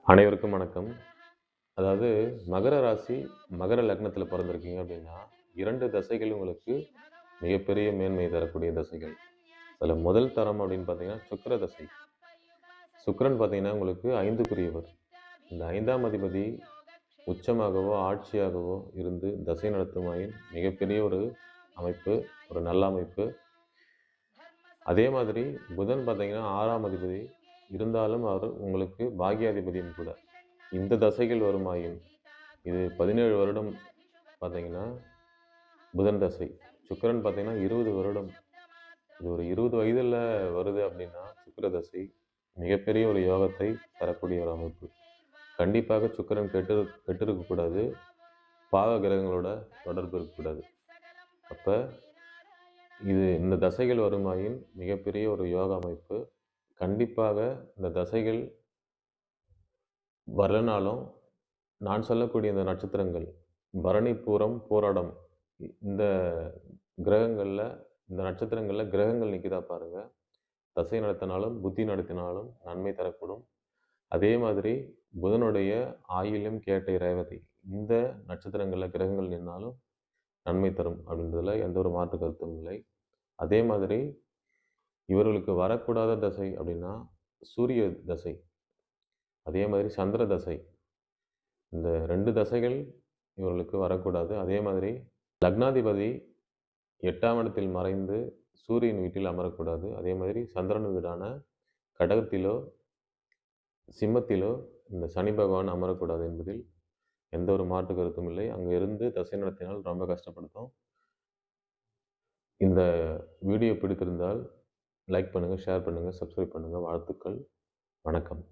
அனைவருக்கும் வணக்கம். அதாவது மகர ராசி, மகர லக்னத்தில பொறந்திருக்கீங்க அப்படின்னா, 2 தசைகள் உங்களுக்கு மிகப்பெரிய மேன்மை தரக்கூடிய தசைகள். அதில முதல் தரம் அப்படின்னு பார்த்தீங்கன்னா, சுக்கிர தசை. சுக்கிரன் பார்த்தீங்கன்னா, உங்களுக்கு 5க்குரியவர். இந்த 5ஆம் அதிபதி உச்சமாகவோ, ஆட்சியாகவோ இருந்து தசை நடத்துமாயின் மிகப்பெரிய ஒரு அமைப்பு, ஒரு நல்ல அமைப்பு. அதே மாதிரி புதன் பார்த்தீங்கன்னா, 6ஆம் அதிபதி இருந்தாலும் அவர் உங்களுக்கு பாக்கியாதிபதியும் கூட. இந்த தசைகள் வருமாயின் இது 17 வருடம் பார்த்தீங்கன்னா, புதன் தசை. சுக்கிரன் பார்த்தீங்கன்னா 20 வருடம். இது ஒரு 20 வயதில வருது அப்படின்னா, சுக்கிர தசை மிகப்பெரிய ஒரு யோகத்தை தரக்கூடிய ஒரு அமைப்பு. கண்டிப்பாக சுக்கிரன் கெட்டிருக்கக்கூடாது. பாவ கிரகங்களோட தொடர்பு இருக்கக்கூடாது. அப்ப இந்த தசைகள் வருமாயின் மிகப்பெரிய ஒரு யோக அமைப்பு. கண்டிப்பாக இந்த தசைகள் வரலனாலும், நான் சொல்லக்கூடிய இந்த நட்சத்திரங்கள் பரணி, பூரம், பூராடம் இந்த கிரகங்கள்ல இந்த நட்சத்திரங்கள்ல கிரகங்கள் நிக்குதா பாருங்க. தசை நடத்தினாலும், புத்தி நடத்தினாலும் நன்மை தரக்கூடும். அதே மாதிரி புதனுடைய ஆயில்யம், கேட்டை, ரேவதி இந்த நட்சத்திரங்கள்ல கிரகங்கள் நின்னாலும் நன்மை தரும் அப்படின்றதுல எந்த ஒரு மாற்று கருத்தும் இல்லை. அதே மாதிரி இவர்களுக்கு வரக்கூடாத தசை அப்படின்னா, சூரிய தசை. அதே மாதிரி சந்திர தசை. இந்த 2 தசைகள் இவர்களுக்கு வரக்கூடாது. அதே மாதிரி லக்னாதிபதி 8ஆம் இடத்தில் மறைந்து சூரியன் வீட்டில் அமரக்கூடாது. அதே மாதிரி சந்திரன் வீடான கடகத்திலோ, சிம்மத்திலோ இந்த சனி பகவான் அமரக்கூடாது என்பதில் எந்த ஒரு மாற்று கருத்தும் இல்லை. அங்க இருந்து தசை நடத்தினால் ரொம்ப கஷ்டப்படுத்தும். இந்த வீடியோ பிடித்திருந்தால் லைக் பண்ணுங்க, ஷேர் பண்ணுங்க, சப்ஸ்கிரைப் பண்ணுங்க. வாழ்த்துக்கள். வணக்கம்.